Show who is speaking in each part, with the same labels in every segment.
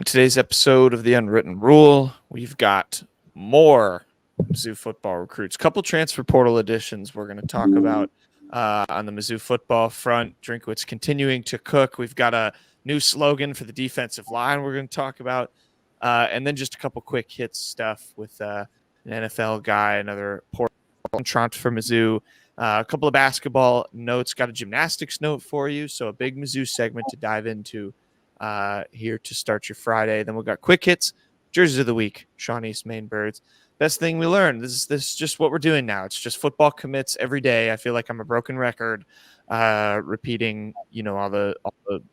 Speaker 1: today's episode of The Unwritten Rule. We've got more Mizzou football recruits. Couple transfer portal additions we're going to talk about on the Mizzou football front. Drinkwitz continuing to cook. We've got a new slogan for the defensive line we're going to talk about. And then just a couple quick hits stuff with an NFL guy, another portal transfer for Mizzou. A couple of basketball notes. Got a gymnastics note for you. So a big Mizzou segment to dive into here to start your Friday. Then we've got quick hits, jerseys of the week, Sean East, Maine Birds. Best thing we learned. This is just what we're doing now. It's just football commits every day. I feel like I'm a broken record, repeating, all the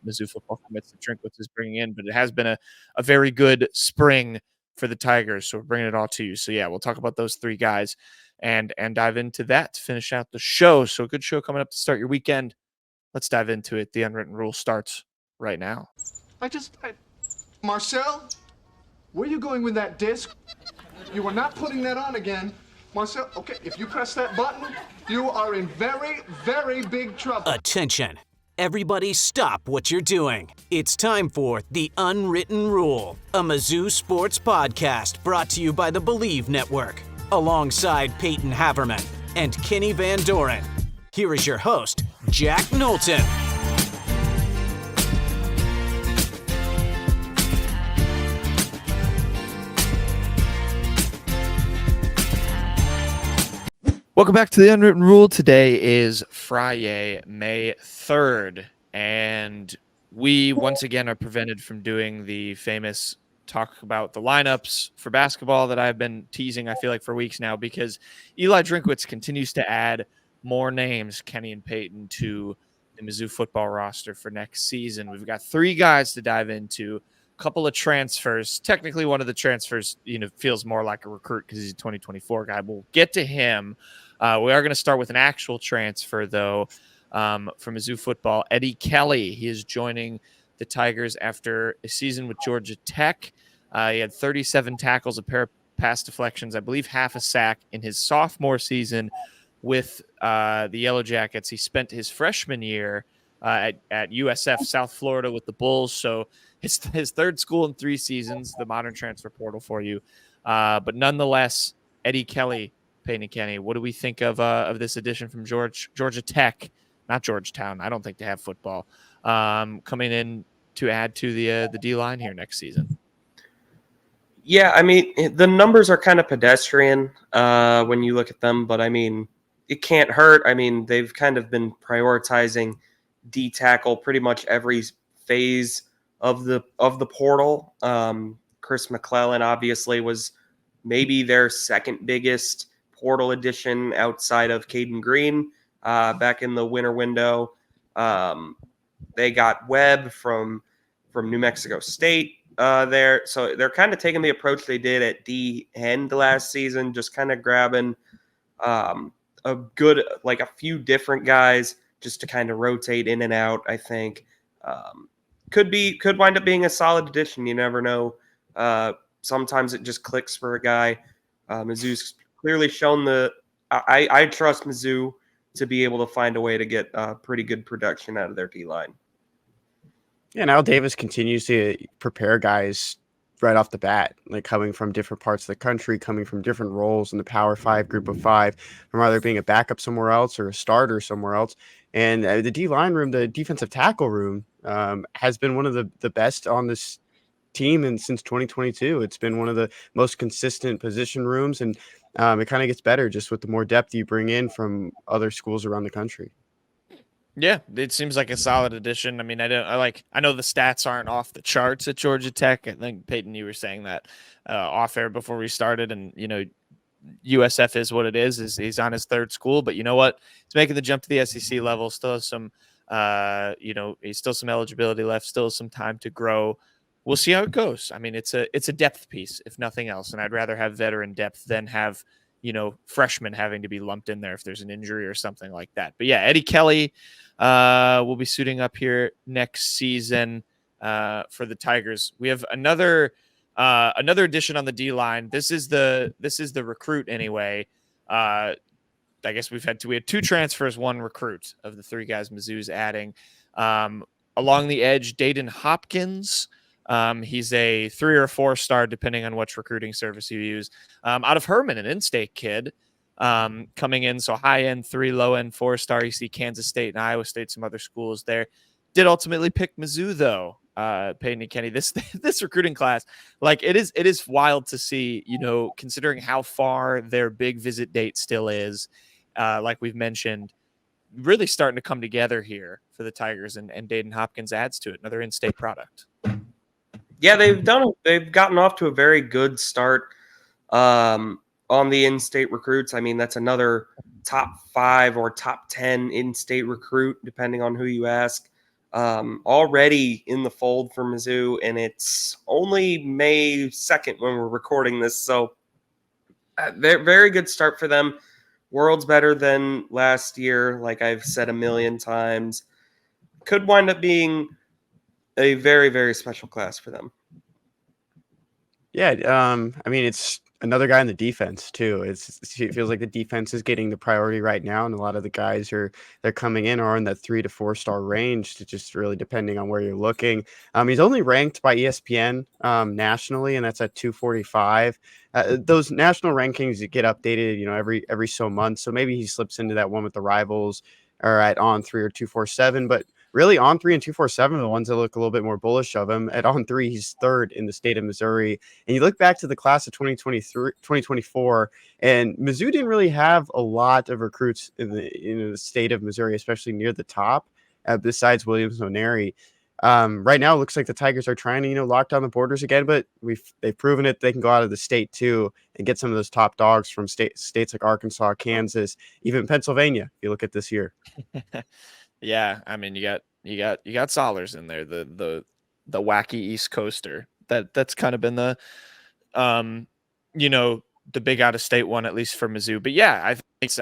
Speaker 1: Mizzou football commits that Drinkwitz is bringing in. But it has been a very good spring for the Tigers, so we're bringing it all to you. So yeah, we'll talk about those three guys and dive into that to finish out the show. So a good show coming up to start your weekend. Let's dive into it. The Unwritten Rule starts right now.
Speaker 2: Marcel, where are you going with that disc? You are not putting that on again. Marcel, okay, if you press that button, you are in very, very big trouble.
Speaker 3: Attention. Everybody stop what you're doing. It's time for The Unwritten Rule, a Mizzou sports podcast brought to you by the Believe Network, alongside Peyton Haverman and Kenny Van Doren. Here is your host, Jack Knowlton.
Speaker 1: Welcome back to The Unwritten Rule. Today is Friday, May 3rd, and we once again are prevented from doing the famous talk about the lineups for basketball that I've been teasing, I feel like, for weeks now, because Eli Drinkwitz continues to add more names, Kenny and Peyton, to the Mizzou football roster for next season. We've got three guys to dive into, a couple of transfers. Technically, one of the transfers, feels more like a recruit because he's a 2024 guy. We'll get to him. We are going to start with an actual transfer, though, from Mizzou football. Eddie Kelly, he is joining the Tigers after a season with Georgia Tech. He had 37 tackles, a pair of pass deflections, I believe half a sack in his sophomore season with the Yellow Jackets. He spent his freshman year at USF South Florida with the Bulls. So his third school in 3 seasons, the modern transfer portal for you. But nonetheless, Eddie Kelly, Peyton and Kenny, what do we think of this addition from Georgia Tech? Not Georgetown. I don't think they have football. Coming in to add to the D-line here next season.
Speaker 4: Yeah, I mean, the numbers are kind of pedestrian when you look at them, but I mean, it can't hurt. I mean, they've kind of been prioritizing D-tackle pretty much every phase of the portal. Chris McClellan obviously was maybe their second biggest portal addition outside of Caden Green back in the winter window. They got Webb from New Mexico State there. So they're kind of taking the approach they did at D end last season, just kind of grabbing a few different guys just to kind of rotate in and out. I think could wind up being a solid addition. You never know. Sometimes it just clicks for a guy. Mizzou's clearly shown I trust Mizzou to be able to find a way to get pretty good production out of their D-line.
Speaker 5: Yeah, now Davis continues to prepare guys right off the bat, like coming from different parts of the country, coming from different roles in the Power 5, Group of 5, from either being a backup somewhere else or a starter somewhere else. And the D-line room, the defensive tackle room, has been one of the best on this team and since 2022. It's been one of the most consistent position rooms, and it kind of gets better just with the more depth you bring in from other schools around the country.
Speaker 1: Yeah, it seems like a solid addition. I mean, I know the stats aren't off the charts at Georgia Tech. I think, Peyton, you were saying that off air before we started, and USF is what it is. He's on his third school, but you know what? He's making the jump to the SEC level. Still has some, he's still some eligibility left. Still some time to grow. We'll see how it goes. I mean, it's a depth piece, if nothing else, and I'd rather have veteran depth than have freshmen having to be lumped in there if there's an injury or something like that. But yeah, Eddie Kelly will be suiting up here next season for the Tigers. We have another addition on the D line. This is the recruit anyway. I guess we had 2 transfers, 1 recruit of the 3 guys Mizzou's adding. Along the edge, Daeden Hopkins He's a 3 or 4 star, depending on which recruiting service you use. Out of Herman, an in-state kid coming in. So high end 3, low end 4 star. You see Kansas State and Iowa State, some other schools there. Did ultimately pick Mizzou though. Peyton and Kenny, this recruiting class, like it is wild to see, considering how far their big visit date still is. Like we've mentioned, really starting to come together here for the Tigers, and Daeden Hopkins adds to it, another in-state product.
Speaker 4: Yeah, they've gotten off to a very good start on the in-state recruits. I mean, that's another top 5 or top 10 in-state recruit, depending on who you ask. Already in the fold for Mizzou, and it's only May 2nd when we're recording this. So very good start for them. World's better than last year, like I've said a million times. Could wind up being a very, very special class for them.
Speaker 5: Yeah, I mean, it's another guy in the defense too. It feels like the defense is getting the priority right now, and a lot of the guys they're coming in are in that 3 to 4 star range. To just really depending on where you're looking. He's only ranked by ESPN nationally, and that's at 245. Those national rankings get updated, every so months. So maybe he slips into that one with the rivals or at On 3 or 247, but really On 3 and 247 are the ones that look a little bit more bullish of him. At On 3, he's 3rd in the state of Missouri. And you look back to the class of 2024, and Mizzou didn't really have a lot of recruits in the state of Missouri, especially near the top, besides Williams O'Neary. Right now, it looks like the Tigers are trying to, lock down the borders again, but they've proven it. They can go out of the state too and get some of those top dogs from states like Arkansas, Kansas, even Pennsylvania. If you look at this year.
Speaker 1: Yeah, I mean, you got Zollers in there, the wacky East Coaster. That's kind of been the the big out of state one, at least for Mizzou. But yeah, I think it's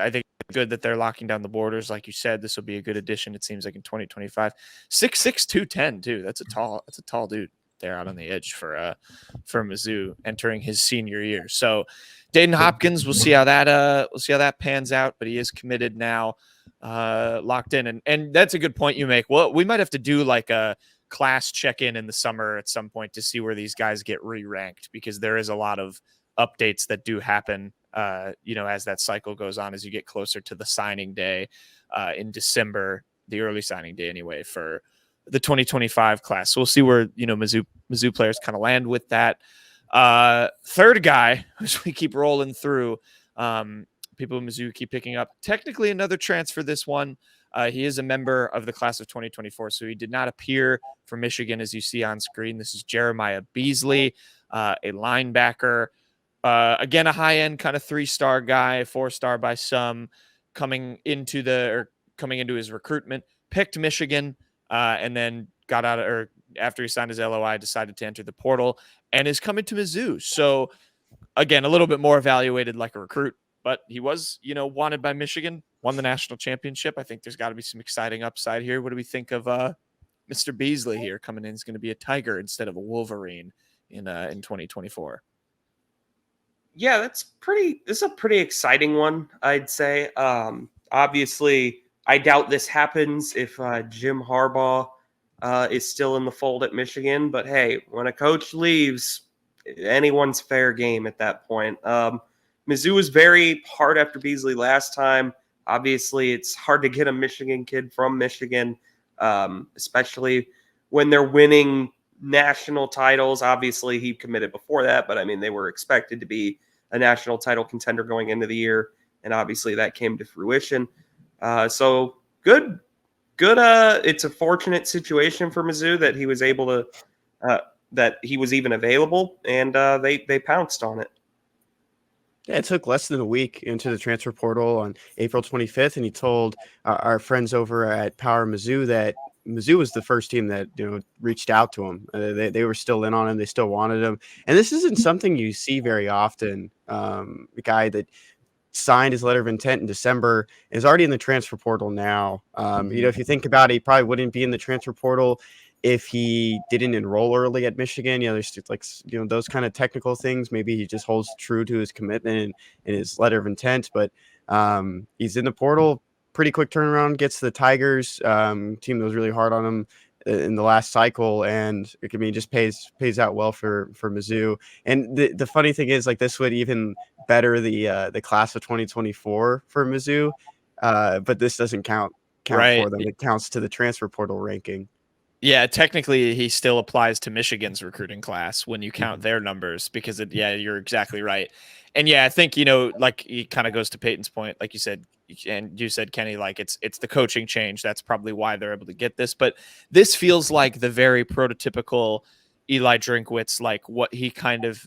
Speaker 1: good that they're locking down the borders. Like you said, this will be a good addition. It seems like in 2025, 6'6", 210 too. That's a tall dude there out on the edge for Mizzou entering his senior year. So Daeden Hopkins, we'll see how that pans out. But he is committed now, locked in, and that's a good point you make. Well, we might have to do like a class check-in in the summer at some point to see where these guys get re-ranked, because there is a lot of updates that do happen as that cycle goes on, as you get closer to the signing day in December, the early signing day anyway, for the 2025 class. So we'll see where Mizzou players kind of land with that. Third guy, as we keep rolling through, people in Mizzou keep picking up, technically another transfer this one. He is a member of the class of 2024, so he did not appear for Michigan, as you see on screen. This is Jeremiah Beasley, a linebacker. Again, a high-end kind of 3-star guy, 4-star by some, coming into his recruitment, picked Michigan, and then got out or after he signed his LOI, decided to enter the portal and is coming to Mizzou. So again, a little bit more evaluated like a recruit, but he was, wanted by Michigan, won the national championship. I think there's got to be some exciting upside here. What do we think of Mr. Beasley here coming in? Is going to be a Tiger instead of a Wolverine in 2024.
Speaker 4: Yeah, this is a pretty exciting one, I'd say. Obviously, I doubt this happens if Jim Harbaugh is still in the fold at Michigan. But hey, when a coach leaves, anyone's fair game at that point. Mizzou was very hard after Beasley last time. Obviously, it's hard to get a Michigan kid from Michigan, especially when they're winning national titles. Obviously, he committed before that, but I mean, they were expected to be a national title contender going into the year, and obviously that came to fruition. So good. It's a fortunate situation for Mizzou that he was able to, that he was even available, and they pounced on it.
Speaker 5: Yeah, it took less than a week into the transfer portal on April 25th, and he told our friends over at Power Mizzou that Mizzou was the first team that reached out to him. They were still in on him. They still wanted him, and this isn't something you see very often. The guy that signed his letter of intent in December is already in the transfer portal now. If you think about it, he probably wouldn't be in the transfer portal if he didn't enroll early at Michigan. There's like those kind of technical things. Maybe he just holds true to his commitment and his letter of intent, but he's in the portal. Pretty quick turnaround, gets to the Tigers, team that was really hard on him in the last cycle, and I mean, just pays out well for Mizzou. And the funny thing is, like, this would even better the class of 2024 for Mizzou, but this doesn't count
Speaker 1: Right.
Speaker 5: for them. It counts to the transfer portal ranking.
Speaker 1: Yeah, technically he still applies to Michigan's recruiting class when you count their numbers because you're exactly right. And yeah, I think, like it kind of goes to Peyton's point, like you said, and you said, Kenny, like it's the coaching change. That's probably why they're able to get this. But this feels like the very prototypical Eli Drinkwitz, like what he kind of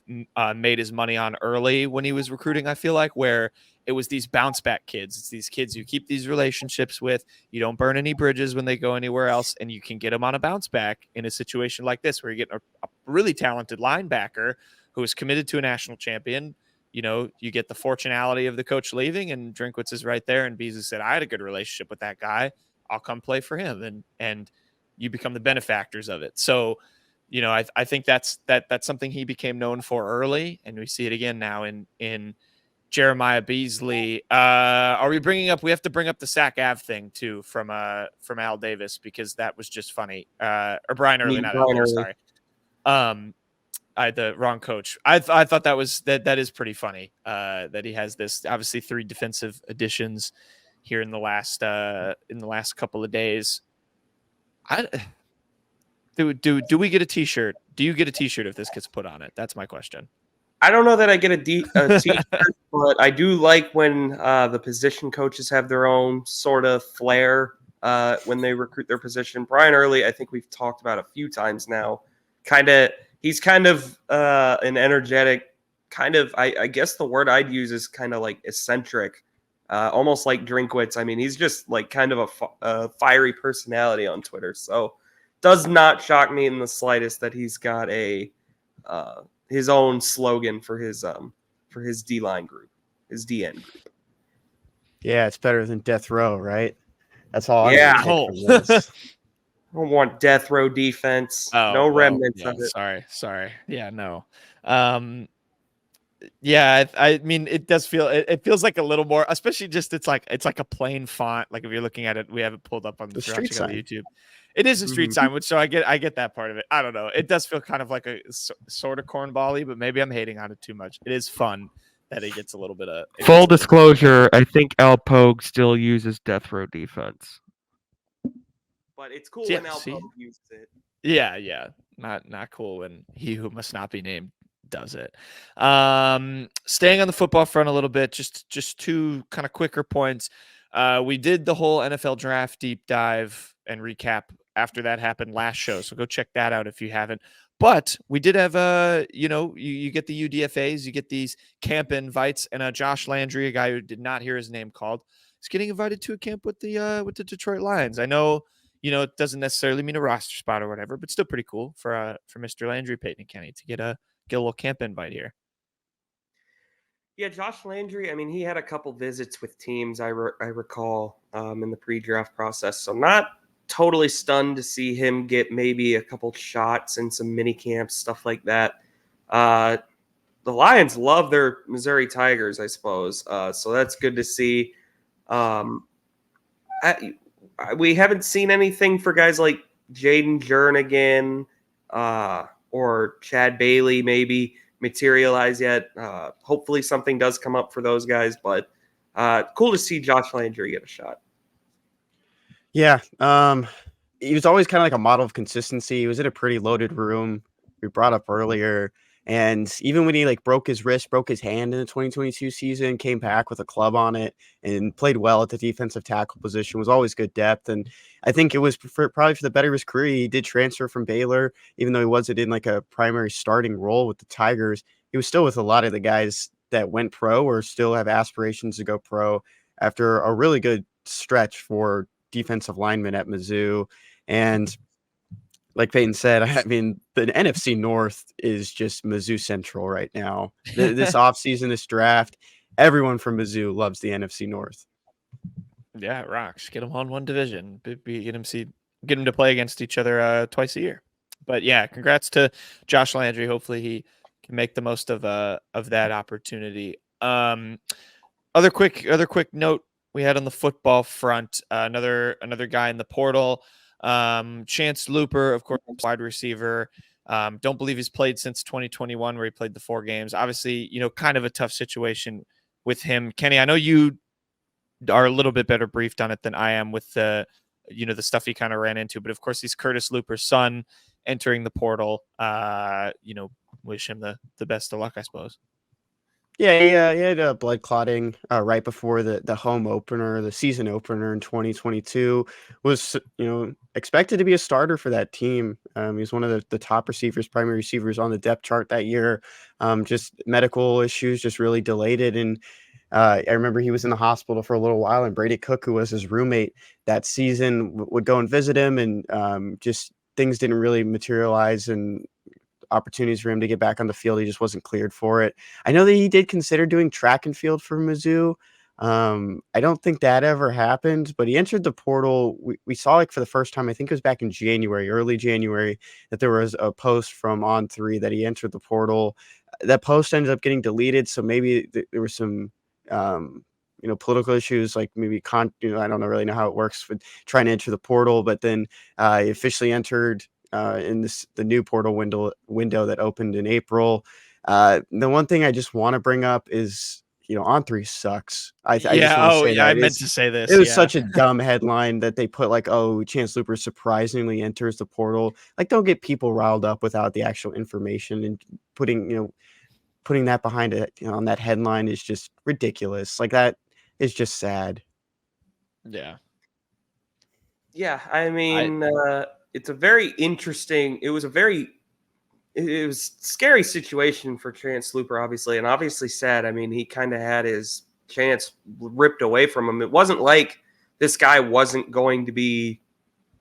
Speaker 1: made his money on early when he was recruiting, I feel like, where it was these bounce back kids. It's these kids you keep these relationships with. You don't burn any bridges when they go anywhere else, and you can get them on a bounce back in a situation like this where you get a really talented linebacker who is committed to a national champion. You get the fortunality of the coach leaving, and Drinkwitz is right there. And Beasley said, I had a good relationship with that guy. I'll come play for him. And you become the benefactors of it. So, I think that's something he became known for early. And we see it again now in Jeremiah Beasley. We have to bring up the Sac Ave thing too from Al Davis, because that was just funny. Or Brian Early, not Al Davis, sorry. I had the wrong coach. I thought that is pretty funny. That he has this obviously 3 defensive additions here in the last couple of days. Do we get a t-shirt? Do you get a t-shirt if this gets put on it? That's my question.
Speaker 4: I don't know that I get a t-shirt, but I do like when the position coaches have their own sort of flair when they recruit their position. Brian Early, I think we've talked about a few times now. He's kind of an energetic, kind of, I guess the word I'd use is kind of like eccentric, almost like Drinkwitz. I mean, he's just like kind of a fiery personality on Twitter. So does not shock me in the slightest that he's got his own slogan for his D-line group, his DN group.
Speaker 5: Yeah, it's better than death row, right? That's all.
Speaker 4: Yeah.
Speaker 5: I'm gonna take from this.
Speaker 4: I don't want death row defense. No remnants of it.
Speaker 1: Sorry. Yeah, no. Yeah, I mean, it does feel it feels like a little more, especially just it's like a plain font. Like if you're looking at it, we have it pulled up on the
Speaker 5: street sign.
Speaker 1: on YouTube. It is a street sign, which so I get that part of it. I don't know. It does feel kind of like a sort of cornball-y, but maybe I'm hating on it too much. It is fun that it gets a little bit of
Speaker 6: full disclosure. I think Al Pogue still uses death row defense,
Speaker 4: but it's cool when Al Pogue uses it.
Speaker 1: Yeah, not cool when he who must not be named does it. Staying on the football front a little bit, just 2 kind of quicker points. We did the whole NFL draft deep dive and recap after that happened last show, so go check that out if you haven't. But we did have you get the UDFAs, you get these camp invites, and Josh Landry, a guy who did not hear his name called, is getting invited to a camp with the Detroit Lions. I know, it doesn't necessarily mean a roster spot or whatever, but still pretty cool for Mr. Landry, Peyton and Kenny, to get a little camp invite here.
Speaker 4: Yeah, Josh Landry, I mean, he had a couple visits with teams, I recall, in the pre-draft process. So not totally stunned to see him get maybe a couple shots in some mini camps, stuff like that. The Lions love their Missouri Tigers, I suppose. So that's good to see. We haven't seen anything for guys like Jaden Jernigan or Chad Bailey maybe materialize yet. Hopefully something does come up for those guys, but cool to see Josh Landry get a shot.
Speaker 5: Yeah. He was always kind of like a model of consistency. He was in a pretty loaded room. We brought up earlier. And even when he broke his hand in the 2022 season, came back with a club on it and played well at the defensive tackle position, was always good depth. And I think it was probably for the better of his career. He did transfer from Baylor, even though he wasn't in a primary starting role with the Tigers. He was still with a lot of the guys that went pro or still have aspirations to go pro after a really good stretch for defensive linemen at Mizzou. And like Peyton said, I mean, the NFC North is just Mizzou Central right now. This offseason, this draft, everyone from Mizzou loves the NFC North.
Speaker 1: Yeah, it rocks. Get them on one division. Get them to play against each other twice a year. But yeah, congrats to Josh Landry. Hopefully he can make the most of that opportunity. Other quick note we had on the football front, another guy in the portal. Chance Luper, of course, wide receiver. Don't believe he's played since 2021, where he played the 4 games. Obviously, kind of a tough situation with him. Kenny, I know you are a little bit better briefed on it than I am with the stuff he kind of ran into. But of course, he's Curtis Luper's son entering the portal. Wish him the best of luck, I suppose.
Speaker 5: Yeah, he had blood clotting right before the home opener, the season opener in 2022. Was expected to be a starter for that team. He's one of the top receivers, primary receivers on the depth chart that year. Just medical issues just really delayed it. And I remember he was in the hospital for a little while, and Brady Cook, who was his roommate that season, would go and visit him, and just things didn't really materialize, and opportunities for him to get back on the field, he just wasn't cleared for it. I know that he did consider doing track and field for Mizzou. I don't think that ever happened, but he entered the portal. We saw, like, for the first time, I think it was back in January, early January, that there was a post from On3 that he entered the portal. That post ended up getting deleted, so maybe there was some political issues, like maybe I don't really know how it works with trying to enter the portal, but then he officially entered in the new portal window that opened in April. The one thing I just want to bring up is, On3 sucks. I just want to say that.
Speaker 1: I meant to say this.
Speaker 5: It was such a dumb headline that they put, like, oh, Chance Luper surprisingly enters the portal. Like, don't get people riled up without the actual information, and putting that behind it, on that headline is just ridiculous. Like, that is just sad.
Speaker 1: Yeah.
Speaker 4: Yeah, I mean, it's a very interesting. It was a scary situation for Chance Luper, obviously, and obviously sad. I mean, he kind of had his chance ripped away from him. It wasn't like this guy wasn't going to be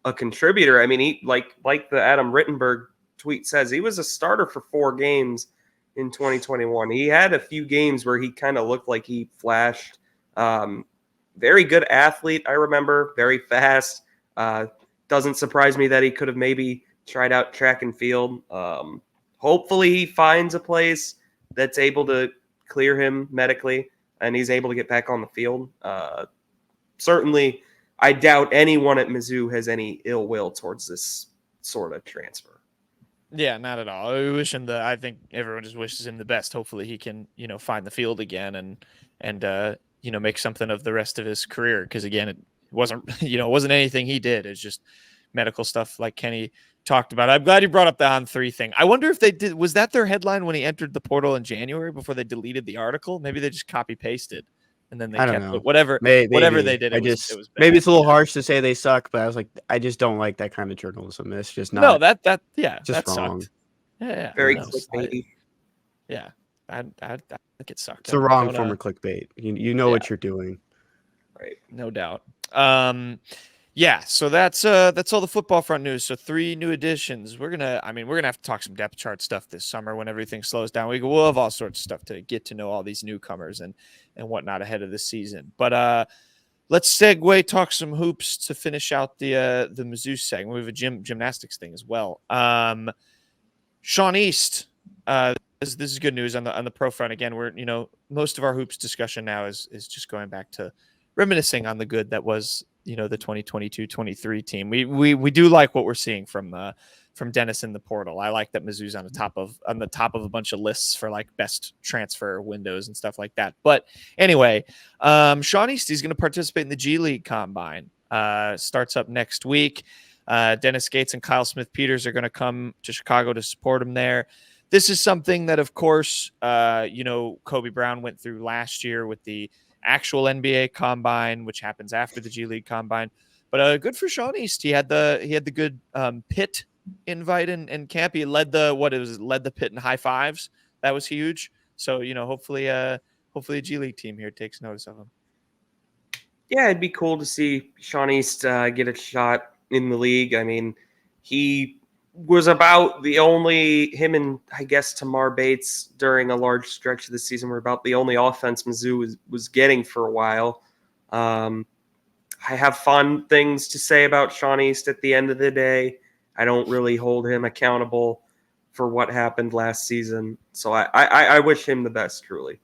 Speaker 4: a contributor. I mean, he like the Adam Rittenberg tweet says, he was a starter for 4 games in 2021. He had a few games where he kind of looked like he flashed. Very good athlete, I remember, very fast. Doesn't surprise me that he could have maybe tried out track and field. Hopefully he finds a place that's able to clear him medically and he's able to get back on the field. Certainly, I doubt anyone at Mizzou has any ill will towards this sort of transfer.
Speaker 1: Yeah, not at all. We wish him I think everyone just wishes him the best. Hopefully he can, find the field again and make something of the rest of his career. Because again, it wasn't, it wasn't anything he did. It's just medical stuff, like Kenny talked about. I'm glad you brought up the On3 thing. I wonder if they did. Was that their headline when he entered the portal in January before they deleted the article? Maybe they just copy pasted and then they
Speaker 5: I
Speaker 1: kept
Speaker 5: don't know.
Speaker 1: it. Whatever they did. It was bad.
Speaker 5: Maybe it's a little harsh to say they suck, but I was like, I just don't like that kind of journalism. It's just not.
Speaker 1: No, that
Speaker 5: just
Speaker 1: that
Speaker 5: wrong.
Speaker 1: Sucked. Yeah,
Speaker 4: very clickbaity.
Speaker 1: Yeah, I think it sucked.
Speaker 5: It's the wrong form of clickbait. You know what you're doing,
Speaker 1: right? No doubt. Yeah, so that's all the football front news. So 3 new additions. We're gonna have to talk some depth chart stuff this summer when everything slows down. We'll have all sorts of stuff to get to know all these newcomers and whatnot ahead of the season. But let's segue, talk some hoops to finish out the Mizzou segment. We have a gymnastics thing as well. Sean East. This is good news on the pro front. Again, we're most of our hoops discussion now is just going back to reminiscing on the good that was the 2022-23 team. We do like what we're seeing from Dennis in the portal. I like that Mizzou's on the top of a bunch of lists for like best transfer windows and stuff like that. But anyway, Sean East is going to participate in the G League Combine. Starts up next week. Dennis Gates and Kyle Smith-Peters are going to come to Chicago to support him there. This is something that, of course, Kobe Brown went through last year with the actual NBA Combine, which happens after the G League Combine. But good for Sean East. He had the good Pitt invite in camp. He led the Pitt in high fives. That was huge. So hopefully a G League team here takes notice of him.
Speaker 4: Yeah, it'd be cool to see Sean East get a shot in the league. I mean, he was about the only, him and I guess Tamar Bates during a large stretch of the season were about the only offense Mizzou was getting for a while. I have fond things to say about Sean East at the end of the day. I don't really hold him accountable for what happened last season. So I wish him the best, truly.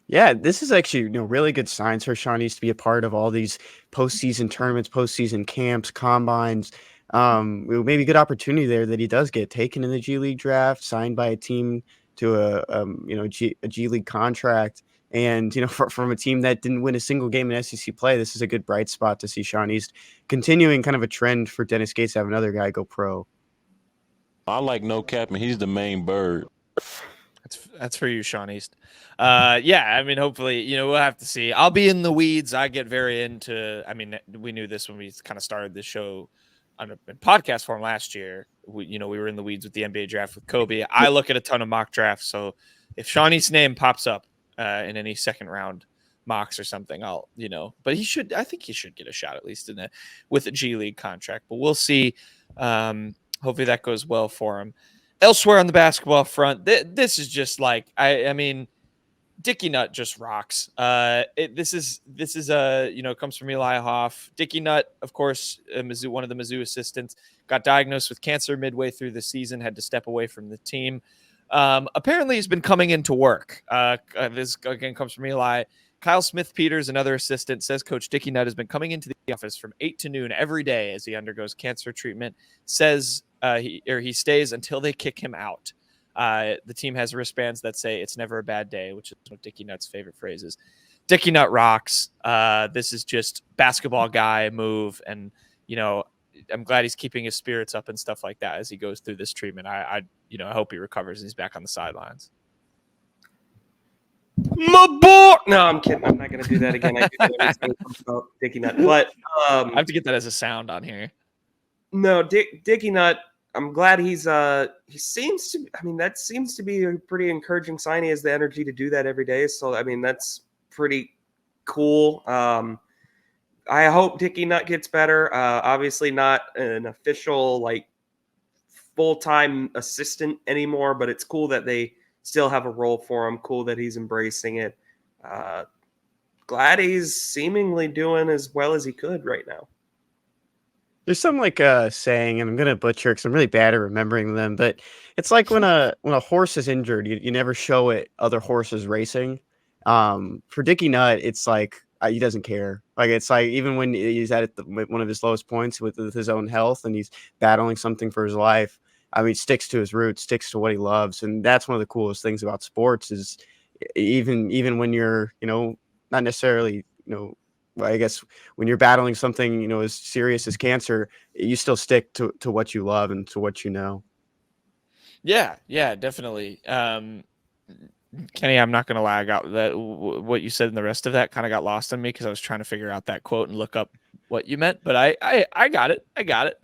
Speaker 5: Yeah, this is actually, really good signs for Shawnee's to be a part of all these postseason tournaments, postseason camps, combines. Maybe a good opportunity there that he does get taken in the G League draft, signed by a team to a G League contract. And, from a team that didn't win a single game in SEC play, this is a good bright spot to see Shawnee's continuing kind of a trend for Dennis Gates to have another guy go pro.
Speaker 7: I like no cap, and he's the main bird.
Speaker 1: That's for you, Sean East. Yeah, I mean, hopefully, we'll have to see. I'll be in the weeds. I get very into. I mean, we knew this when we kind of started this show in podcast form last year. We were in the weeds with the NBA draft with Kobe. I look at a ton of mock drafts, so if Sean East's name pops up in any second round mocks or something, I'll But I think he should get a shot at least with a G League contract. But we'll see. Hopefully that goes well for him. Elsewhere on the basketball front, this is just like I mean, Dickey Nutt just rocks. This is comes from Eli Hoff. Dickey Nutt, of course, one of the Mizzou assistants, got diagnosed with cancer midway through the season, had to step away from the team. Apparently, he's been coming into work. This again comes from Eli. Kyle Smith-Peters, another assistant, says Coach Dickey Nutt has been coming into the office from 8 to noon every day as he undergoes cancer treatment. Says he stays until they kick him out. The team has wristbands that say it's never a bad day, which is one of Dickey Nutt's favorite phrases. Dickey Nutt rocks. This is just basketball guy move. And, I'm glad he's keeping his spirits up and stuff like that as he goes through this treatment. I hope he recovers and he's back on the sidelines.
Speaker 4: My boy! No, I'm kidding. I'm not going to do that again. I do that every time I talk about Dicky Nutt. But
Speaker 1: I have to get that as a sound on here.
Speaker 4: No, Dicky Nutt, I'm glad he seems to, that seems to be a pretty encouraging sign. He has the energy to do that every day. So, that's pretty cool. I hope Dicky Nutt gets better. Obviously not an official, full-time assistant anymore, but it's cool that they still have a role for him. Cool that he's embracing it. Glad he's seemingly doing as well as he could right now.
Speaker 5: There's some saying, and I'm gonna butcher because I'm really bad at remembering them, but it's like when a horse is injured, you never show it other horses racing. For Dicky Nutt, it's like he doesn't care. It's like even when he's at one of his lowest points with his own health and he's battling something for his life, he sticks to his roots, sticks to what he loves, and that's one of the coolest things about sports is even when you're not necessarily I guess when you're battling something, as serious as cancer, you still stick to what you love and to what you know.
Speaker 1: Yeah, definitely. Kenny, I'm not going to lie. What you said and the rest of that kind of got lost on me because I was trying to figure out that quote and look up what you meant. But I got it. I got it.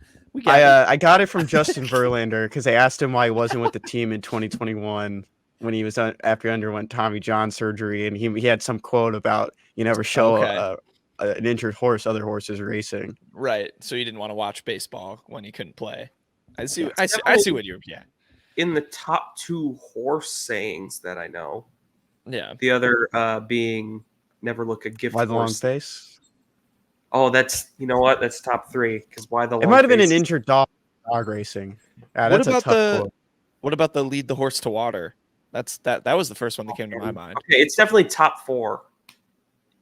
Speaker 5: I got it from Justin Verlander because they asked him why he wasn't with the team in 2021 when he was after he underwent Tommy John surgery, and he had some quote about you never show an injured horse other horses racing.
Speaker 1: Right. So he didn't want to watch baseball when he couldn't play. I see what you're. Yeah.
Speaker 4: In the top 2 horse sayings that I know.
Speaker 1: Yeah.
Speaker 4: The other being never look a gift
Speaker 5: Why the
Speaker 4: horse.
Speaker 5: long face?
Speaker 4: Oh, that's what? That's top 3. Because why the long face?
Speaker 5: It might have been an injured dog racing. That's a tough quote.
Speaker 1: What about the lead the horse to water? That was the first one that came to my mind.
Speaker 4: Okay, it's definitely top 4.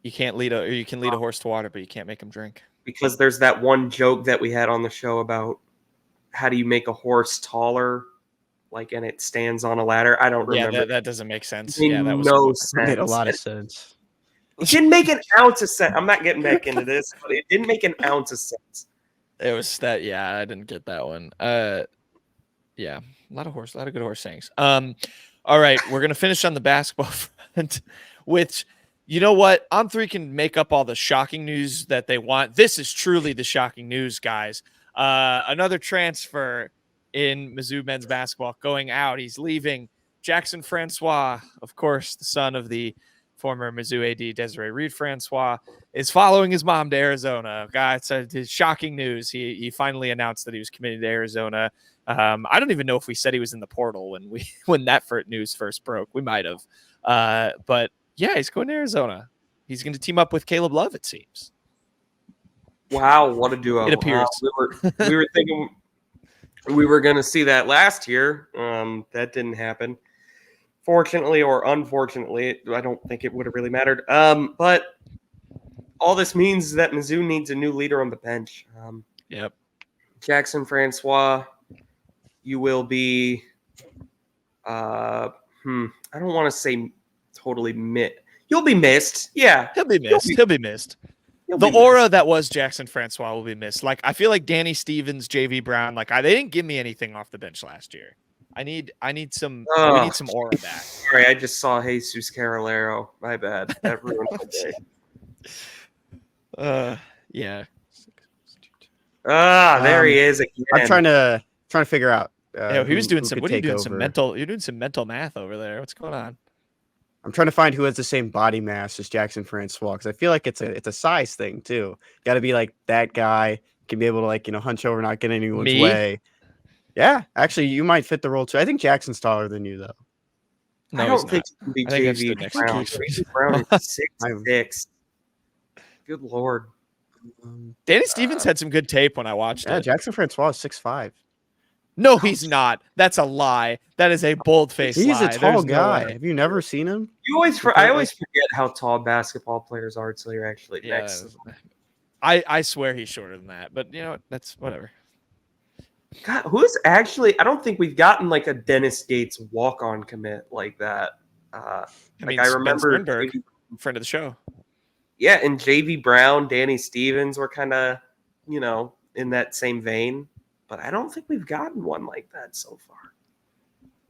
Speaker 1: You can lead a horse to water, but you can't make him drink.
Speaker 4: Because there's that one joke that we had on the show about how do you make a horse taller, and it stands on a ladder. I don't remember.
Speaker 1: Yeah, that doesn't make sense.
Speaker 4: It
Speaker 1: Yeah, that was
Speaker 4: no sense.
Speaker 5: It made a lot of sense.
Speaker 4: It didn't make an ounce of sense. I'm not getting back into this, but it didn't make an ounce of sense.
Speaker 1: It was that. Yeah, I didn't get that one. Yeah, a lot of good horse sayings. All right, we're gonna finish on the basketball front, which. You know what? On3 can make up all the shocking news that they want. This is truly the shocking news, guys. Another transfer in Mizzou men's basketball going out. He's leaving. Jackson Francois, of course, the son of the former Mizzou AD Desiree Reed Francois, is following his mom to Arizona. Guys, it's shocking news. He finally announced that he was committed to Arizona. I don't even know if we said he was in the portal when that news first broke. We might have, but. Yeah, he's going to Arizona. He's going to team up with Caleb Love, it seems.
Speaker 4: Wow, what a duo.
Speaker 1: It appears.
Speaker 4: We were thinking we were going to see that last year. That didn't happen. Fortunately or unfortunately, I don't think it would have really mattered. But all this means is that Mizzou needs a new leader on the bench.
Speaker 1: Yep.
Speaker 4: Jackson Francois, you will be. I don't want to say totally You'll be missed. Yeah,
Speaker 1: He'll be missed. He'll be missed.
Speaker 4: you'll
Speaker 1: The
Speaker 4: be
Speaker 1: aura
Speaker 4: missed.
Speaker 1: that was Jackson Francois will be missed. Like I feel like Danny Stevens, JV Brown, like they didn't give me anything off the bench last year. I need some. We need some aura back.
Speaker 4: Sorry, I just saw Jesus Carolero. My bad. That ruined my day.
Speaker 1: Yeah.
Speaker 4: There he is again.
Speaker 5: I'm trying to figure out.
Speaker 1: He was doing
Speaker 5: who
Speaker 1: some.
Speaker 5: could
Speaker 1: What are you
Speaker 5: take
Speaker 1: doing? Some
Speaker 5: over.
Speaker 1: mental. You're doing some mental math over there. What's going on?
Speaker 5: I'm trying to find who has the same body mass as Jackson Francois because I feel like it's a size thing too. Got to be like that guy can be able to hunch over, not get in anyone's
Speaker 1: Me?
Speaker 5: way. Yeah, actually, you might fit the role too. I think Jackson's taller than you though.
Speaker 1: No,
Speaker 4: I don't think it can be
Speaker 1: I think I
Speaker 4: JV
Speaker 1: stood next to
Speaker 4: Brown.
Speaker 1: you.
Speaker 4: JV Brown is 6'6". Good lord.
Speaker 1: Danny Stevens had some good tape when I watched
Speaker 5: Yeah,
Speaker 1: it.
Speaker 5: Jackson Francois is 6'5".
Speaker 1: No, he's not. That's a lie. That is a bold-faced lie.
Speaker 5: He's a tall
Speaker 1: There's no
Speaker 5: guy.
Speaker 1: way.
Speaker 5: Have you never seen him?
Speaker 4: I always forget how tall basketball players are until you're actually
Speaker 1: Yeah,
Speaker 4: next to them.
Speaker 1: I swear he's shorter than that, but you know what? That's whatever.
Speaker 4: God, who's actually? I don't think we've gotten like a Dennis Gates walk-on commit like that. I remember,
Speaker 1: Sternberg, friend of the show.
Speaker 4: Yeah, and JV Brown, Danny Stevens were kind of, in that same vein. But I don't think we've gotten one like that so far.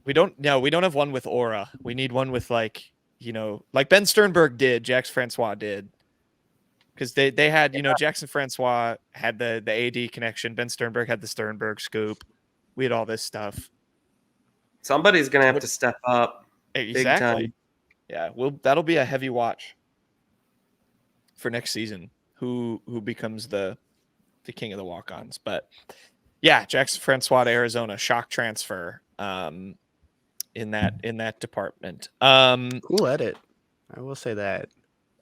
Speaker 1: We don't have one with aura. We need one with like Ben Sternberg did, Jax Francois did. Because they had, Jackson Francois had the AD connection. Ben Sternberg had the Sternberg scoop. We had all this stuff.
Speaker 4: Somebody's gonna have to step up.
Speaker 1: Exactly.
Speaker 4: Big time.
Speaker 1: Yeah, that'll be a heavy watch for next season. Who becomes the king of the walk-ons? But yeah, Jackson Francois to Arizona, shock transfer. In that department.
Speaker 5: Cool edit. I will say that.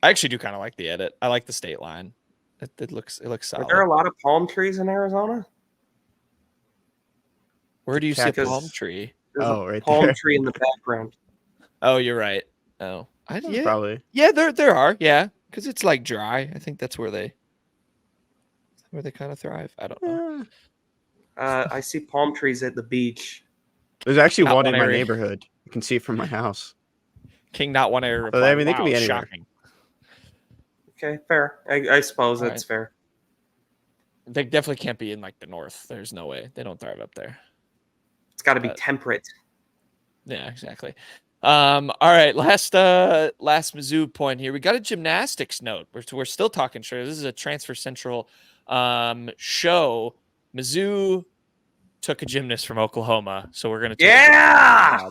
Speaker 1: I actually do kind of like the edit. I like the state line. It looks solid.
Speaker 4: Are there a lot of palm trees in Arizona?
Speaker 1: Where do you see a
Speaker 4: Cactus.
Speaker 1: palm tree?
Speaker 4: There's a
Speaker 5: Right
Speaker 4: palm
Speaker 5: there.
Speaker 4: tree in the background.
Speaker 1: Oh, you're right. Oh, yeah,
Speaker 5: Probably.
Speaker 1: yeah. There are, yeah, because it's like dry. I think that's where they kind of thrive. I don't know.
Speaker 4: I see palm trees at the beach.
Speaker 5: There's actually
Speaker 1: Not
Speaker 5: one
Speaker 1: one
Speaker 5: in my
Speaker 1: area.
Speaker 5: neighborhood. You can see it from my house.
Speaker 1: King not one area.
Speaker 5: But, I mean, they could be anywhere.
Speaker 1: Shocking.
Speaker 4: Okay, fair. I suppose
Speaker 1: All
Speaker 4: that's fair.
Speaker 1: They definitely can't be in like the north. There's no way they don't thrive up there.
Speaker 4: It's got to be temperate.
Speaker 1: Yeah, exactly. All right, last Mizzou point here. We got a gymnastics note. We're still talking sure. This is a Transfer Central show. Mizzou took a gymnast from Oklahoma, so we're gonna take
Speaker 4: Yeah!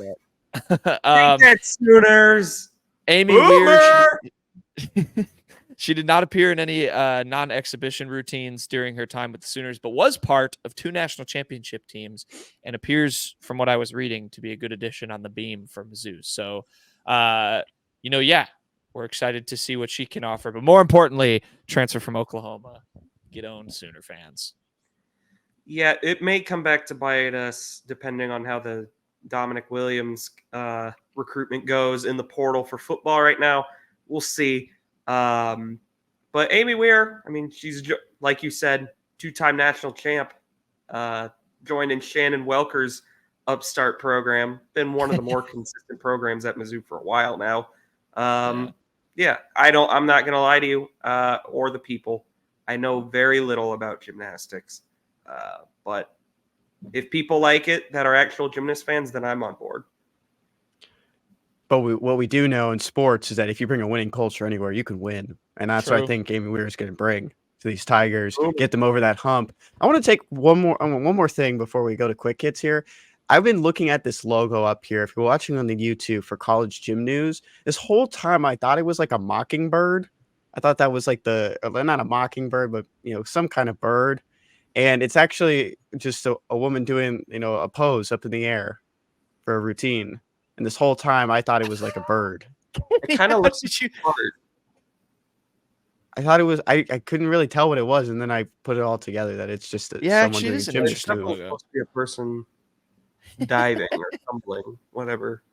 Speaker 4: Take that, Sooners!
Speaker 1: Amy
Speaker 4: Boomer!
Speaker 1: Weir. She did not appear in any non-exhibition routines during her time with the Sooners, but was part of 2 national championship teams and appears, from what I was reading, to be a good addition on the beam for Mizzou. So, we're excited to see what she can offer. But more importantly, transfer from Oklahoma. Get owned, Sooner fans.
Speaker 4: Yeah, it may come back to bite us depending on how the Dominic Williams recruitment goes in the portal for football right now. We'll see. But Amy Weir, I mean, she's, like you said, 2-time national champ, joined in Shannon Welker's upstart program, been one of the more consistent programs at Mizzou for a while now. I'm not going to lie to you or the people. I know very little about gymnastics, but if people like it that are actual gymnast fans, then I'm on board.
Speaker 5: But what we do know in sports is that if you bring a winning culture anywhere, you can win. And that's what I think Amy Weir is going to bring to these Tigers, get them over that hump. I want to take one more thing before we go to quick hits here. I've been looking at this logo up here. If you're watching on the YouTube for College Gym News, this whole time I thought it was like a mockingbird. I thought that was like not a mockingbird, but some kind of bird. And it's actually just a woman doing, a pose up in the air for a routine. And this whole time, I thought it was like a bird.
Speaker 4: It kind of looks hard.
Speaker 5: I thought it was. I couldn't really tell what it was, and then I put it all together that it's just someone doing
Speaker 1: it is an
Speaker 5: gym
Speaker 1: interesting
Speaker 5: move.
Speaker 1: logo.
Speaker 4: Supposed to be a person diving or tumbling, whatever.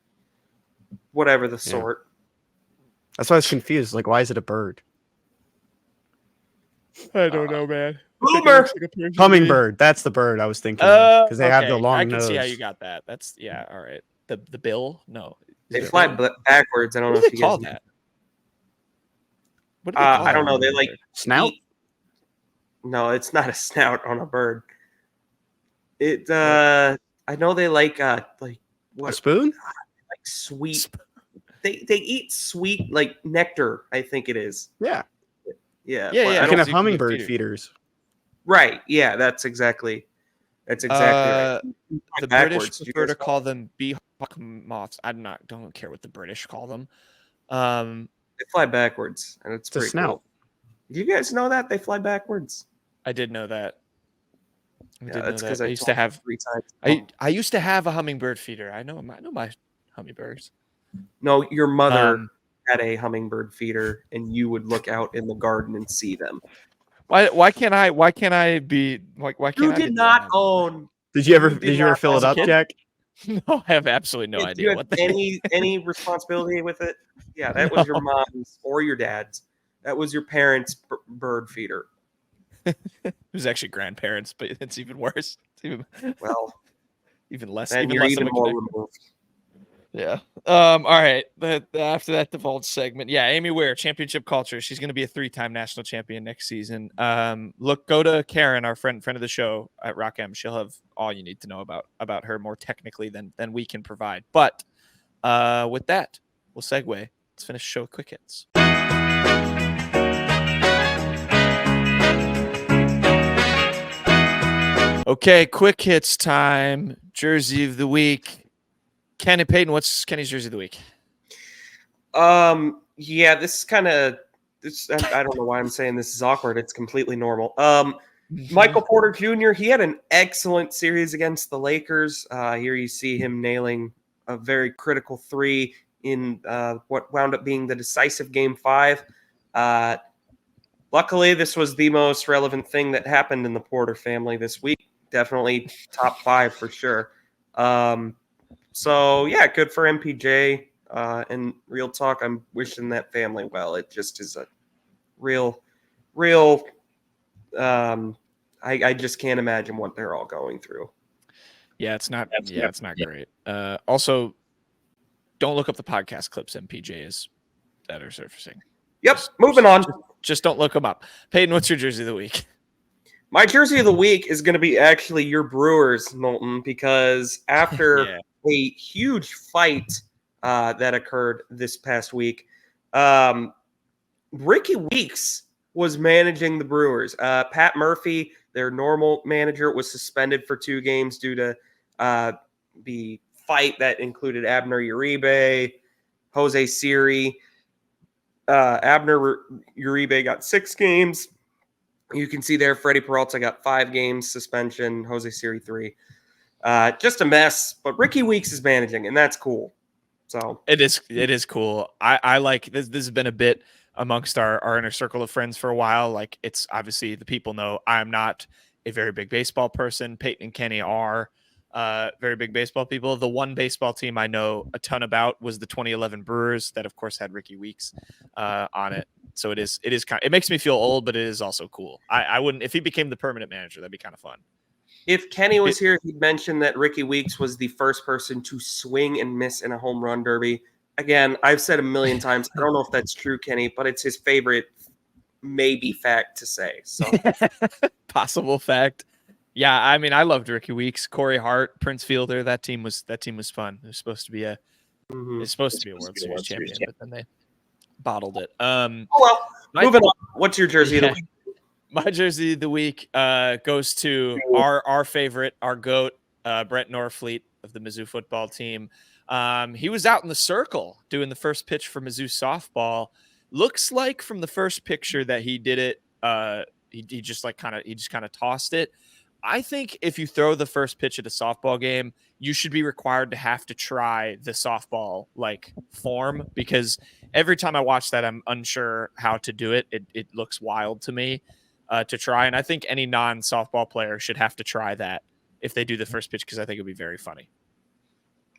Speaker 4: whatever the sort.
Speaker 5: That's why I was confused. Like, why is it a bird?
Speaker 1: I don't know, man.
Speaker 4: Boomer.
Speaker 5: Hummingbird. That's the bird I was thinking of because they have the
Speaker 1: Okay.
Speaker 5: long
Speaker 1: I
Speaker 5: nose.
Speaker 1: can see how you got that. That's all right. The bill? No.
Speaker 4: They fly backwards. I don't
Speaker 1: What
Speaker 4: know
Speaker 1: do
Speaker 4: if
Speaker 1: they
Speaker 4: you
Speaker 1: call
Speaker 4: guys
Speaker 1: that? What do they call
Speaker 4: I don't
Speaker 1: that?
Speaker 4: know. They like
Speaker 5: Snout?
Speaker 4: No, it's not a snout on a bird. It I know they like what
Speaker 5: A spoon?
Speaker 4: like sweet. They eat sweet like nectar, I think it is.
Speaker 5: Yeah.
Speaker 4: Yeah.
Speaker 1: Yeah,
Speaker 4: but
Speaker 1: yeah.
Speaker 4: I
Speaker 5: You can
Speaker 4: don't
Speaker 5: have
Speaker 1: see
Speaker 5: hummingbird
Speaker 1: feeder.
Speaker 5: feeders.
Speaker 4: right. Yeah, that's exactly right.
Speaker 1: The British
Speaker 4: Backwards. Did you
Speaker 1: prefer
Speaker 4: guys
Speaker 1: to call them beehawk moths. Don't care what the British call them.
Speaker 4: They fly backwards, and it's
Speaker 5: It's a
Speaker 4: pretty
Speaker 5: snout.
Speaker 4: cool. Do you guys know that they fly backwards?
Speaker 1: I did know that.
Speaker 4: That's because
Speaker 1: I used to have
Speaker 4: 3 times.
Speaker 1: I used to have a hummingbird feeder. I know my hummingbirds.
Speaker 4: No, your mother
Speaker 1: Um,
Speaker 4: had a hummingbird feeder, and you would look out in the garden and see them.
Speaker 1: why can't I be like why can't
Speaker 4: You
Speaker 1: I be
Speaker 4: did
Speaker 1: the
Speaker 4: not
Speaker 1: one?
Speaker 4: own.
Speaker 5: Did you ever
Speaker 4: You did
Speaker 5: did you ever
Speaker 4: not
Speaker 5: fill it
Speaker 4: own-
Speaker 5: up, Jack?
Speaker 1: No, I have absolutely no
Speaker 4: Do you
Speaker 1: idea
Speaker 4: have
Speaker 1: what that
Speaker 4: any responsibility with it? Yeah, that was your mom's or your dad's. That was your parents' bird feeder.
Speaker 1: It was actually grandparents, but it's even worse. It's
Speaker 4: Well,
Speaker 1: even less.
Speaker 4: then
Speaker 1: Even
Speaker 4: you're
Speaker 1: less
Speaker 4: even
Speaker 1: of a
Speaker 4: more
Speaker 1: connection.
Speaker 4: removed.
Speaker 1: Yeah. All right. After that divulge segment, yeah, Amy Ware, championship culture. She's going to be a 3-time national champion next season. Go to Karen, our friend of the show at Rock M. She'll have all you need to know about her more technically than we can provide. But with that, we'll segue. Let's finish the show with quick hits. Okay, quick hits time. Jersey of the week. Kenny Payton, what's Kenny's jersey of the week?
Speaker 4: Yeah, this is kind of this. I don't know why I'm saying this is awkward. It's completely normal. Michael Porter Jr. He had an excellent series against the Lakers. Here you see him nailing a very critical 3 in what wound up being the decisive Game 5. Luckily, this was the most relevant thing that happened in the Porter family this week. Definitely top 5 for sure. So yeah, good for MPJ. And real talk, I'm wishing that family well. It just is a real. I just can't imagine what they're all going through.
Speaker 1: Yeah, it's not. It's not great. Also, don't look up the podcast clips MPJ is that are surfacing.
Speaker 4: Yep. Moving on.
Speaker 1: Just don't look them up. Peyton, what's your jersey of the week?
Speaker 4: My jersey of the week is going to be actually your Brewers, Knowlton, because after a huge fight that occurred this past week, Ricky Weeks was managing the Brewers. Pat Murphy, their normal manager, was suspended for 2 games due to the fight that included Abner Uribe, Jose Siri. Abner Uribe got 6 games. You can see there Freddie Peralta got 5 games suspension, Jose Siri 3. Just a mess, but Ricky Weeks is managing, and that's cool. So
Speaker 1: it is cool. I like this. This has been a bit amongst our inner circle of friends for a while. Like, it's obviously the people know I'm not a very big baseball person. Peyton and Kenny are very big baseball people. The one baseball team I know a ton about was the 2011 Brewers that, of course, had Ricky Weeks on it. So it is kind of, it makes me feel old, but it is also cool. I wouldn't, if he became the permanent manager, that'd be kind of fun.
Speaker 4: If Kenny was here, he'd mention that Ricky Weeks was the first person to swing and miss in a home run derby. Again, I've said a million times, I don't know if that's true, Kenny, but it's his favorite maybe fact to say. So
Speaker 1: possible fact. Yeah, I mean, I loved Ricky Weeks, Corey Hart, Prince Fielder. That team was fun. It was supposed to be a World Series champion, but then they bottled it.
Speaker 4: Moving on. What's your jersey of the week?
Speaker 1: My jersey of the week goes to our favorite, our GOAT, Brett Norfleet of the Mizzou football team. He was out in the circle doing the first pitch for Mizzou softball. Looks like from the first picture that he did it, he just kind of tossed it. I think if you throw the first pitch at a softball game, you should be required to have to try the softball form, because every time I watch that, I'm unsure how to do it. It looks wild to me to try. And I think any non-softball player should have to try that if they do the first pitch, because I think it'd be very funny.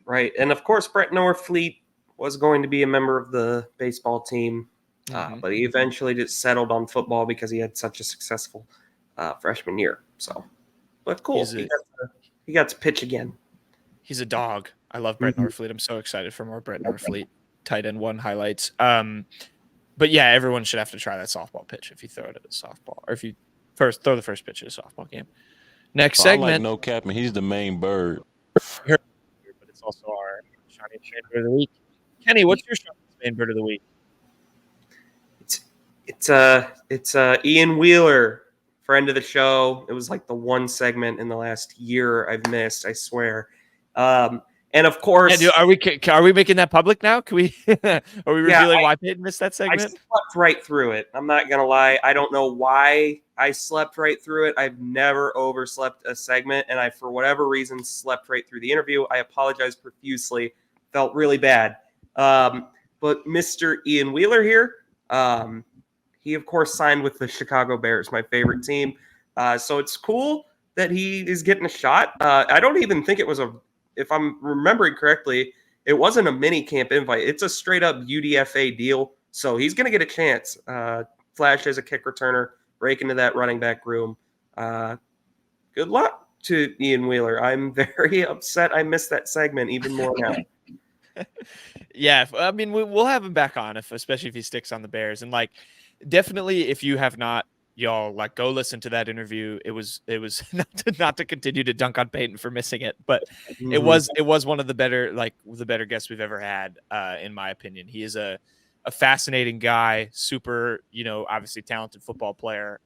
Speaker 4: Right. And of course, Brett Norfleet was going to be a member of the baseball team, but he eventually just settled on football because he had such a successful freshman year. So, but cool. He got to pitch again.
Speaker 1: He's a dog. I love Brett Norfleet. I'm so excited for more Brett Norfleet tight end 1 highlights. But yeah, everyone should have to try that softball pitch if you throw it at a softball, or if you throw the first pitch at a softball game. Next segment.
Speaker 7: I like no capping. He's the main bird.
Speaker 1: But it's also our shiny main bird of the week. Kenny, what's your shiny main bird of the week?
Speaker 4: It's Ian Wheeler, friend of the show. It was like the one segment in the last year I've missed, I swear. And of course,
Speaker 1: are we making that public now? Can we? Are we revealing why Peyton missed that segment?
Speaker 4: I slept right through it. I'm not gonna lie. I don't know why I slept right through it. I've never overslept a segment, and I, for whatever reason, slept right through the interview. I apologize profusely. Felt really bad. But Mr. Ian Wheeler here, he of course signed with the Chicago Bears, my favorite team. So it's cool that he is getting a shot. I don't even think it was if I'm remembering correctly, it wasn't a mini camp invite. It's a straight up UDFA deal. So he's going to get a chance. Flash as a kick returner, break into that running back room. Good luck to Ian Wheeler. I'm very upset I missed that segment even more now.
Speaker 1: Yeah, I mean, we'll have him back on, especially if he sticks on the Bears. And like, definitely, if you have not, y'all, like, go listen to that interview. It was not to continue to dunk on Peyton for missing it, but it was one of the better guests we've ever had, in my opinion. He is a fascinating guy, super, obviously talented football player.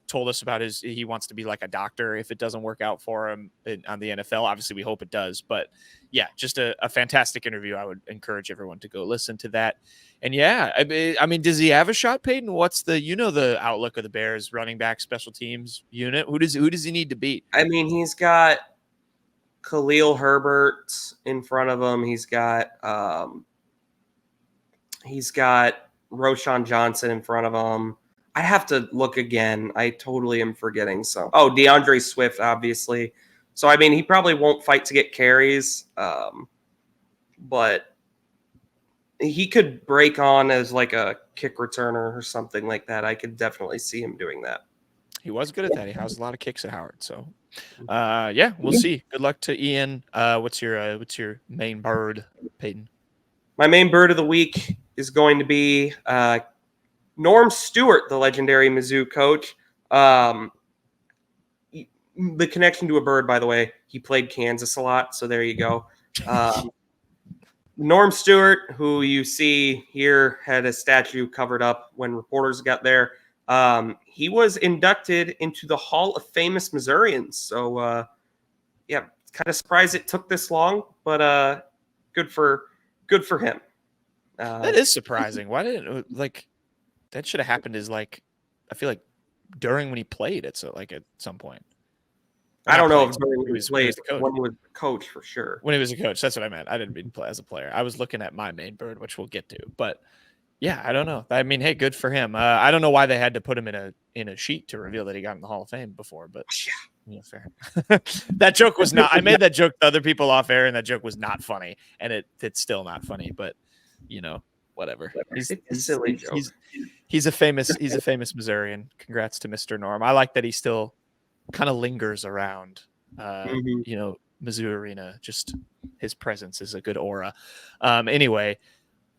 Speaker 1: Told us about he wants to be like a doctor if it doesn't work out for him on the NFL. Obviously, we hope it does, but yeah, just a fantastic interview. I would encourage everyone to go listen to that. And yeah, I mean, does he have a shot, Peyton? What's the outlook of the Bears running back special teams unit? Who does he need to beat?
Speaker 4: I mean, he's got Khalil Herbert in front of him. He's got Roschon Johnson in front of him. I have to look again. I totally am forgetting some. Oh, DeAndre Swift, obviously. So, I mean, he probably won't fight to get carries, but he could break on as like a kick returner or something like that. I could definitely see him doing that.
Speaker 1: He was good at that. He has a lot of kicks at Howard. So, yeah, we'll see. Good luck to Ian. What's your main bird, Peyton?
Speaker 4: My main bird of the week is going to be Norm Stewart, the legendary Mizzou coach. The connection to a bird, by the way, he played Kansas a lot, so there you go. Norm Stewart, who you see here, had a statue covered up when reporters got there. He was inducted into the Hall of Famous Missourians. So, yeah, kind of surprised it took this long, but good for him.
Speaker 1: That is surprising. Why didn't that should have happened? I feel like during when he played, at some point.
Speaker 4: I don't know if
Speaker 1: when he was the
Speaker 4: coach for sure.
Speaker 1: When he was a coach, that's what I meant. I didn't mean play as a player. I was looking at my main bird, which we'll get to. But yeah, I don't know. I mean, hey, good for him. I don't know why they had to put him in a sheet to reveal that he got in the Hall of Fame before, but yeah, fair. That joke was not. I made that joke to other people off air, and that joke was not funny, and it's still not funny. But whatever. He's a silly joke. He's a famous Missourian. Congrats to Mr. Norm. I like that he still kind of lingers around, Mizzou Arena. Just his presence is a good aura. Anyway,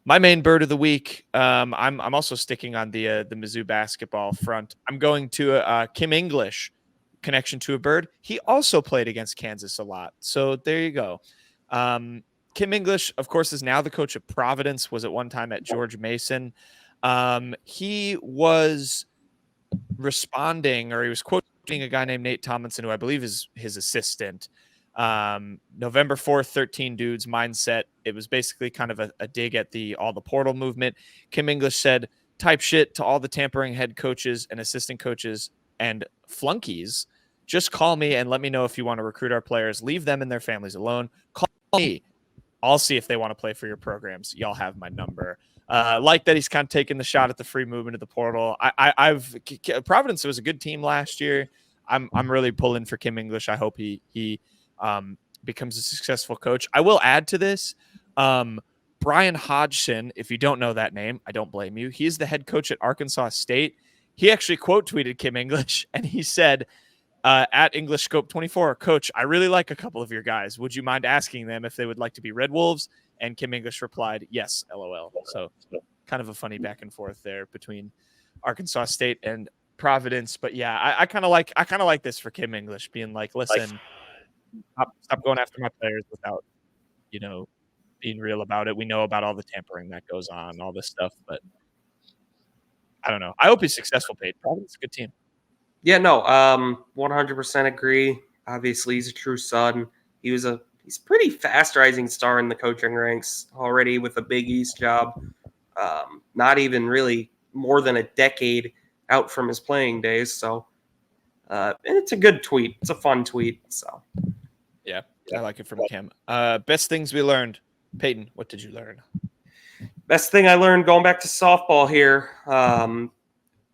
Speaker 1: my main bird of the week. I'm also sticking on the Mizzou basketball front. I'm going to Kim English, connection to a bird. He also played against Kansas a lot. So there you go. Kim English, of course, is now the coach of Providence. Was at one time at George Mason. He was responding, or he was quoting a guy named Nate Tomlinson, who I believe is his assistant. November 4th, 13 dudes mindset. It was basically kind of a dig at all the portal movement. Kim English said, type shit to all the tampering head coaches and assistant coaches and flunkies. Just call me and let me know if you want to recruit our players. Leave them and their families alone. Call me. I'll see if they want to play for your programs. Y'all have my number. Like that he's kind of taking the shot at the free movement of the portal. Providence was a good team last year. I'm really pulling for Kim English. I hope he becomes a successful coach. I will add to this. Brian Hodgson, if you don't know that name, I don't blame you. He's the head coach at Arkansas State. He actually quote tweeted Kim English, and he said, at English Scope 24, Coach, I really like a couple of your guys. Would you mind asking them if they would like to be Red Wolves? And Kim English replied, yes, LOL. So kind of a funny back and forth there between Arkansas State and Providence. But yeah, I kind of like this for Kim English, being like, listen, stop going after my players without, being real about it. We know about all the tampering that goes on, all this stuff, but I don't know. I hope he's successful, Peyton. Providence is a good team.
Speaker 4: Yeah, no, 100% agree. Obviously, he's a true son. He's pretty fast rising star in the coaching ranks already with a Big East job. Not even really more than a decade out from his playing days. So, and it's a good tweet. It's a fun tweet. So,
Speaker 1: yeah, I like it from Kim. Best things we learned. Peyton, what did you learn?
Speaker 4: Best thing I learned going back to softball here.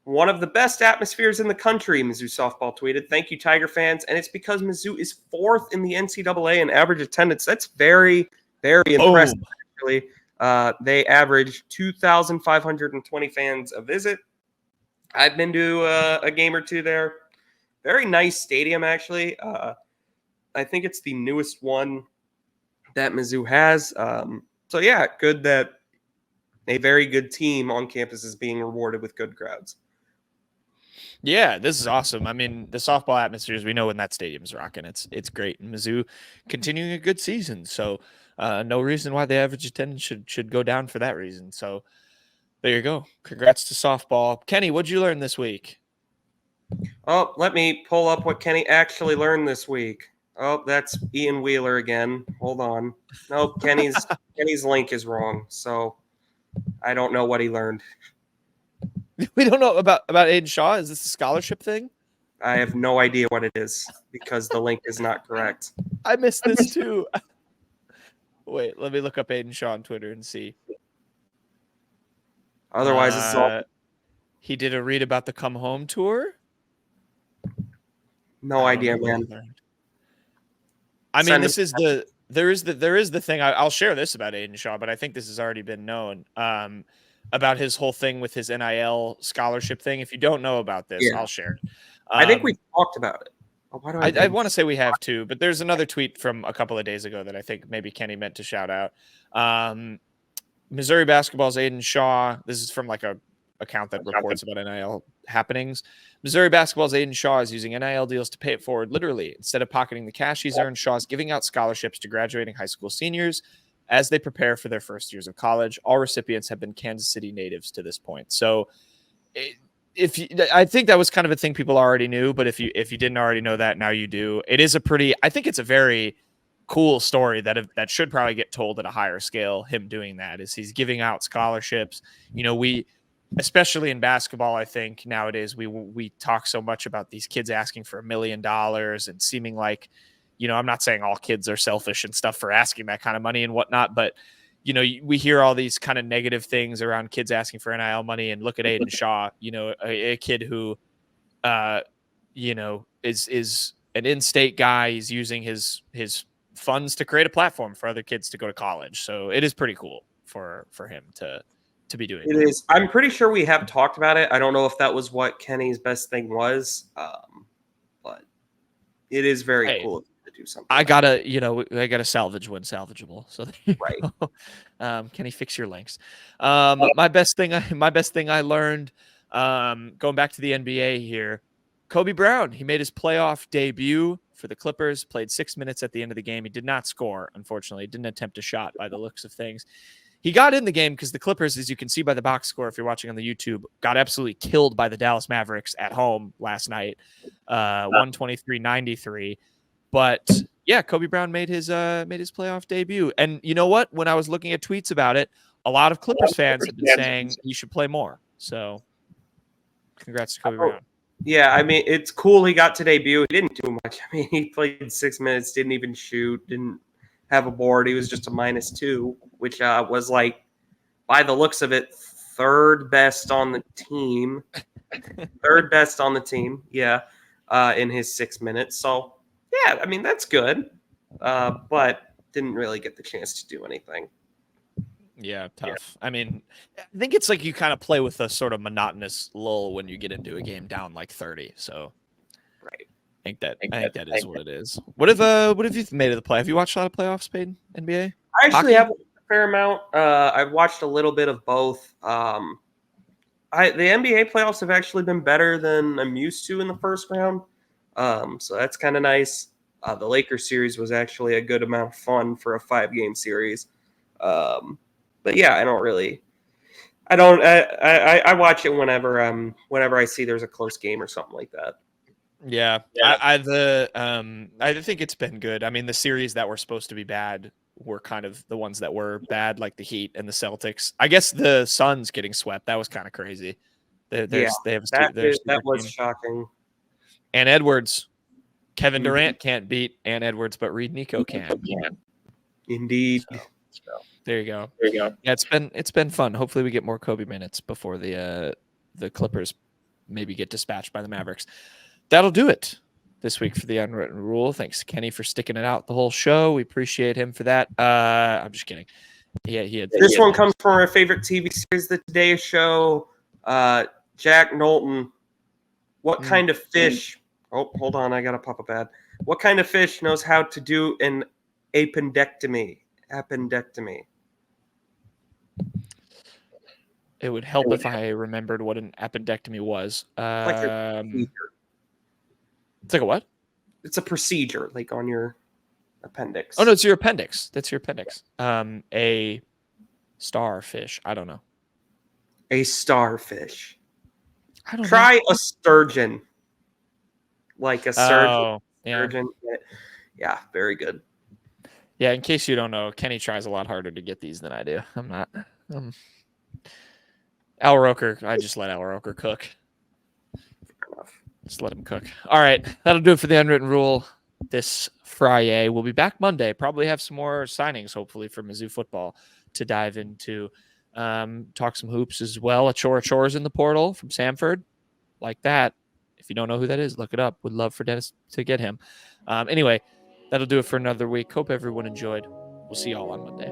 Speaker 4: One of the best atmospheres in the country, Mizzou softball tweeted. Thank you, Tiger fans. And it's because Mizzou is 4th in the NCAA in average attendance. That's very, very impressive, actually. They average 2,520 fans a visit. I've been to a game or two there. Very nice stadium, actually. I think it's the newest one that Mizzou has. So, yeah, good that a very good team on campus is being rewarded with good crowds.
Speaker 1: Yeah, this is awesome. I mean, the softball atmospheres, we know when that stadium's rocking. It's great. And Mizzou continuing a good season. So no reason why the average attendance should go down for that reason. So there you go. Congrats to softball. Kenny, what'd you learn this week?
Speaker 4: Oh, let me pull up what Kenny actually learned this week. Oh, that's Ian Wheeler again. Hold on. No, Kenny's link is wrong. So I don't know what he learned.
Speaker 1: We don't know about Aiden Shaw. Is this a scholarship thing?
Speaker 4: I have no idea what it is because the link is not correct.
Speaker 1: I missed this too. Wait, let me look up Aiden Shaw on Twitter and see.
Speaker 4: Otherwise, it's all.
Speaker 1: He did a read about the Come Home tour.
Speaker 4: No idea, man.
Speaker 1: I mean, there is the thing. I'll share this about Aiden Shaw, but I think this has already been known. About his whole thing with his NIL scholarship thing. If you don't know about this, I'll share it.
Speaker 4: I think we talked about it. Oh, why do
Speaker 1: I want to say we have too, but there's another tweet from a couple of days ago that I think maybe Kenny meant to shout out. Missouri basketball's Aiden Shaw. This is from like a account that reports about NIL happenings. Missouri basketball's Aiden Shaw is using NIL deals to pay it forward literally. Instead of pocketing the cash he's earned, Shaw's giving out scholarships to graduating high school seniors as they prepare for their first years of college. All recipients have been Kansas City natives to this point. So I think that was kind of a thing people already knew, but if you didn't already know that, now you do. It is I think it's a very cool story that should probably get told at a higher scale. Him doing that is he's giving out scholarships. We, especially in basketball, I think nowadays we talk so much about these kids asking for $1 million and seeming like, I'm not saying all kids are selfish and stuff for asking that kind of money and whatnot, but, we hear all these kind of negative things around kids asking for NIL money, and look at Aiden Shaw, a kid who, is an in-state guy. He's using his funds to create a platform for other kids to go to college. So it is pretty cool for him to be doing.
Speaker 4: It is. I'm pretty sure we have talked about it. I don't know if that was what Kenny's best thing was, but it is very cool. Do something. I
Speaker 1: gotta salvage when salvageable. So
Speaker 4: right.
Speaker 1: Can he fix your links? My best thing I learned, going back to the NBA here, Kobe Brown, he made his playoff debut for the Clippers, played 6 minutes at the end of the game. He did not score, unfortunately. Didn't attempt a shot by the looks of things. He got in the game because the Clippers, as you can see by the box score, if you're watching on the YouTube, got absolutely killed by the Dallas Mavericks at home last night, 123-93. But yeah, Kobe Brown made his playoff debut. And you know what? When I was looking at tweets about it, a lot of Clippers fans have been saying he should play more. So congrats to Kobe Brown.
Speaker 4: Yeah, I mean, it's cool he got to debut. He didn't do much. I mean, he played 6 minutes, didn't even shoot, didn't have a board. He was just a -2, which was like, by the looks of it, third best on the team. Yeah, in his 6 minutes. So, yeah, I mean, that's good, but didn't really get the chance to do anything.
Speaker 1: Yeah, tough. I mean, I think it's like you kind of play with a sort of monotonous lull when you get into a game down like 30. So
Speaker 4: Right.
Speaker 1: I think that is what it is. What have you made of the play? Have you watched a lot of playoffs, Peyton? NBA?
Speaker 4: I actually
Speaker 1: Hockey?
Speaker 4: have a fair amount. I've watched a little bit of both. The NBA playoffs have actually been better than I'm used to in the first round. So that's kind of nice. The Lakers series was actually a good amount of fun for a 5-game series. But yeah, I watch it whenever I see there's a close game or something like that.
Speaker 1: Yeah. I think it's been good. I mean, the series that were supposed to be bad were kind of the ones that were bad, like the Heat and the Celtics. I guess the Suns getting swept, that was kind of crazy. They have
Speaker 4: That was shocking.
Speaker 1: And Edwards, Kevin Durant can't beat Ant Edwards, but Reed Nico can.
Speaker 4: Indeed.
Speaker 1: So, there you go. Yeah, it's been fun. Hopefully we get more Kobe minutes before the Clippers maybe get dispatched by the Mavericks. That'll do it this week for the Unwritten Rule. Thanks, Kenny, for sticking it out the whole show. We appreciate him for that. I'm just kidding.
Speaker 4: This one comes from our favorite TV series, The Today Show. Jack Knowlton. What kind of fish? Oh, hold on. I got to pop a ad. What kind of fish knows how to do an appendectomy?
Speaker 1: It would help if I remembered what an appendectomy was. It's like a what?
Speaker 4: It's a procedure, like on your appendix.
Speaker 1: Oh no, it's your appendix. That's your appendix. A starfish. I don't know.
Speaker 4: A starfish.
Speaker 1: I don't
Speaker 4: Try
Speaker 1: know.
Speaker 4: a sturgeon. Like a surgeon.
Speaker 1: Oh, yeah.
Speaker 4: Sturgeon. Yeah, very good.
Speaker 1: Yeah, in case you don't know, Kenny tries a lot harder to get these than I do. I'm not. Al Roker, I just let Al Roker cook.
Speaker 4: Fair enough.
Speaker 1: Just let him cook. All right, that'll do it for the Unwritten Rule this Friday. We'll be back Monday. Probably have some more signings, hopefully, for Mizzou football to dive into. Talk some hoops as well. Chores in the portal from Samford. Like that. If you don't know who that is, look it up. Would love for Dennis to get him. Anyway, that'll do it for another week. Hope everyone enjoyed. We'll see y'all on Monday.